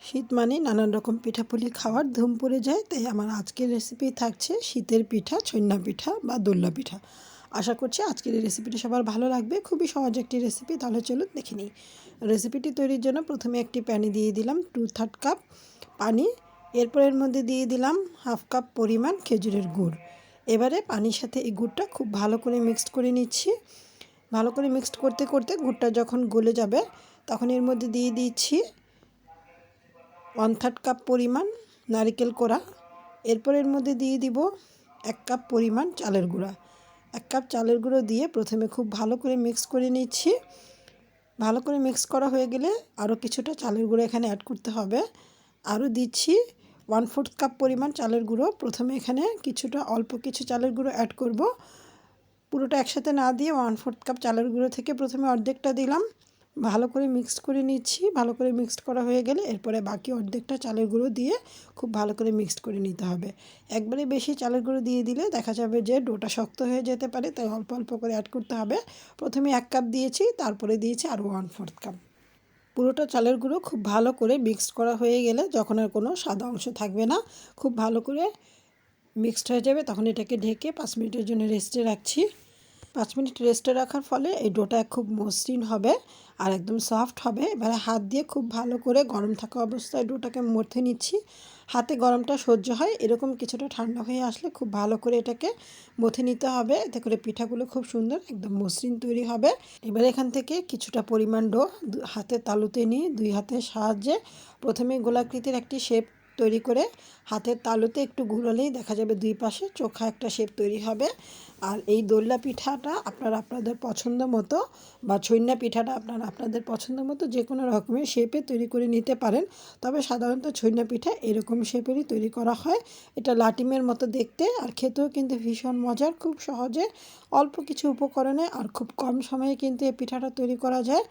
শীত মানেই নানান রকম পিঠাপুলি খাওয়ার ধুম পড়ে যায়। তাই আমার আজকের রেসিপি থাকছে শীতের পিঠা, ছইন্যা পিঠা বা দোল্লা পিঠা। আশা করছি আজকের এই রেসিপিটি সবার ভালো লাগবে। খুবই সহজ একটি রেসিপি, তাহলে চলুন দেখে নিই। রেসিপিটি তৈরির জন্য প্রথমে একটি প্যানে দিয়ে দিলাম 2/3 কাপ পানি। এরপর এর মধ্যে দিয়ে দিলাম 1/2 কাপ পরিমাণ খেজুরের গুড়। এবারে পানির সাথে এই গুড়টা খুব ভালো করে মিক্সড করে নিচ্ছি। ভালো করে মিক্সড করতে করতে গুড়টা যখন গলে যাবে তখন এর মধ্যে দিয়ে দিচ্ছি 1/3 কাপ পরিমাণ নারকেল কোড়া। এরপর এর মধ্যে দিয়ে দিব 1 কাপ পরিমাণ চালের গুঁড়া। 1 কাপ চালের গুঁড়ো দিয়ে প্রথমে খুব ভালো করে মিক্স করে নিচ্ছি। ভালো করে মিক্স করা হয়ে গেলে আরও কিছুটা চালের গুঁড়ো এখানে অ্যাড করতে হবে। আরও দিচ্ছি 1/4 কাপ পরিমাণ চালের গুঁড়ো। প্রথমে এখানে কিছুটা অল্প কিছু চালের গুঁড়ো অ্যাড করব। পুরোটা একসাথে না দিয়ে 1/4 কাপ চালের গুঁড়ো থেকে প্রথমে অর্ধেকটা দিলাম। ভালো করে মিক্সড করে নিচ্ছি। ভালো করে মিক্সড করা হয়ে গেলে এরপরে বাকি অর্ধেকটা চালের গুঁড়ো দিয়ে খুব ভালো করে মিক্সড করে নিতে হবে। একবারে বেশি চালের গুঁড়ো দিয়ে দিলে দেখা যাবে যে ডোটা শক্ত হয়ে যেতে পারে, তাই অল্প অল্প করে অ্যাড করতে হবে। প্রথমে 1 কাপ দিয়েছি, তারপরে দিয়েছি আরও 1/4 কাপ। পুরোটা চালের গুঁড়ো খুব ভালো করে মিক্সড করা হয়ে গেলে যখন আর কোনো সাদা অংশ থাকবে না, খুব ভালো করে মিক্সড হয়ে যাবে, তখন এটাকে ঢেকে 5 মিনিটের জন্য রেস্টে রাখছি। 5 মিনিট রেস্টে রাখার ফলে এই ডোটা খুব মসৃণ হবে আর একদম সফট হবে। এবারে হাত দিয়ে খুব ভালো করে গরম থাকা অবস্থায় ডোটাকে মথে নিচ্ছি। হাতে গরমটা সহ্য হয় এরকম কিছুটা ঠান্ডা হয়ে আসলে খুব ভালো করে এটাকে মথে নিতে হবে। এতে করে পিঠাগুলো খুব সুন্দর একদম মসৃণ তৈরি হবে। এবার এখান থেকে কিছুটা পরিমাণ ডো হাতে তালুতে নিয়ে 2 হাতের সাহায্যে প্রথমে গোলাকৃতির একটি শেপ তৈরি করে হাতের তালুতে একটু ঘুরালেই দেখা যাবে দুই পাশে চোখা একটা শেপ তৈরি হবে। আর এই দোল্লা পিঠাটা আপনারা আপনাদের পছন্দ মতো বা ছইন্যা পিঠাটা আপনারা আপনাদের পছন্দ মতো যে কোনো রকমের শেপে তৈরি করে নিতে পারেন। তবে সাধারণত ছইন্যা পিঠা এরকম শেপেরই তৈরি করা হয়। এটা লাটিমের মতো দেখতে আর খেতেও কিন্তু ভীষণ মজার। খুব সহজে অল্প কিছু উপকরণে আর খুব কম সময়ে কিন্তু এই পিঠাটা তৈরি করা যায়।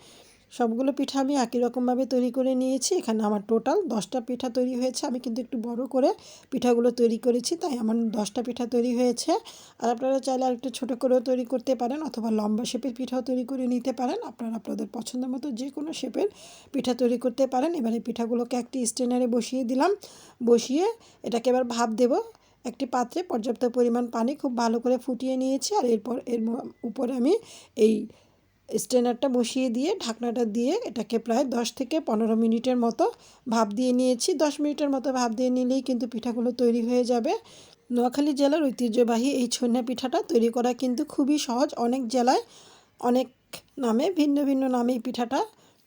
সবগুলো পিঠা আমি একই রকমভাবে তৈরি করে নিয়েছি। এখানে আমার টোটাল 10টা পিঠা তৈরি হয়েছে। আমি কিন্তু একটু বড় করে পিঠাগুলো তৈরি করেছি, তাই আমার 10টা পিঠা তৈরি হয়েছে। আর আপনারা চাইলে আরেকটু ছোটো করেও তৈরি করতে পারেন অথবা লম্বা শেপের পিঠাও তৈরি করে নিতে পারেন। আপনারা আপনাদের পছন্দ মতো যে কোনো শেপের পিঠা তৈরি করতে পারেন। এবারে পিঠাগুলোকে একটি স্ট্রেনারে বসিয়ে দিলাম। বসিয়ে এটাকে এবার ভাপ দেব। একটি পাত্রে পর্যাপ্ত পরিমাণ পানি খুব ভালো করে ফুটিয়ে নিয়েছি। আর এরপর উপরে আমি এই স্ট্রেনারটা বসিয়ে দিয়ে ঢাকনাটা দিয়ে এটাকে প্রায় 10 থেকে 15 মিনিটের মতো ভাপ দিয়ে নিয়েছি। 10 মিনিটের মতো ভাপ দিয়ে নিলেই কিন্তু পিঠাগুলো তৈরি হয়ে যাবে। নোয়াখালী জেলার ঐতিহ্যবাহী এই ছইন্যা পিঠাটা তৈরি করা কিন্তু খুবই সহজ। অনেক জেলায় অনেক নামে ভিন্ন ভিন্ন নামে এই পিঠাটা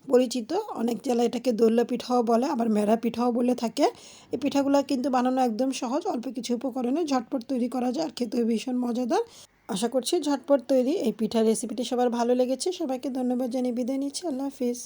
পরিচিত। অনেক জেলায় এটাকে দোল্লা পিঠাও বলে, আবার মেরা পিঠাও বলে থাকে। এই পিঠাগুলো কিন্তু বানানো একদম সহজ, অল্প কিছু উপকরণে ঝটপট তৈরি করা যায় আর খেতেও ভীষণ মজাদার। আশা করছি ঝটপট তৈরি এই পিঠার রেসিপিটি সবার ভালো লেগেছে। সবাইকে ধন্যবাদ জানিয়ে বিদায় নিচ্ছি। আল্লাহ হাফিজ।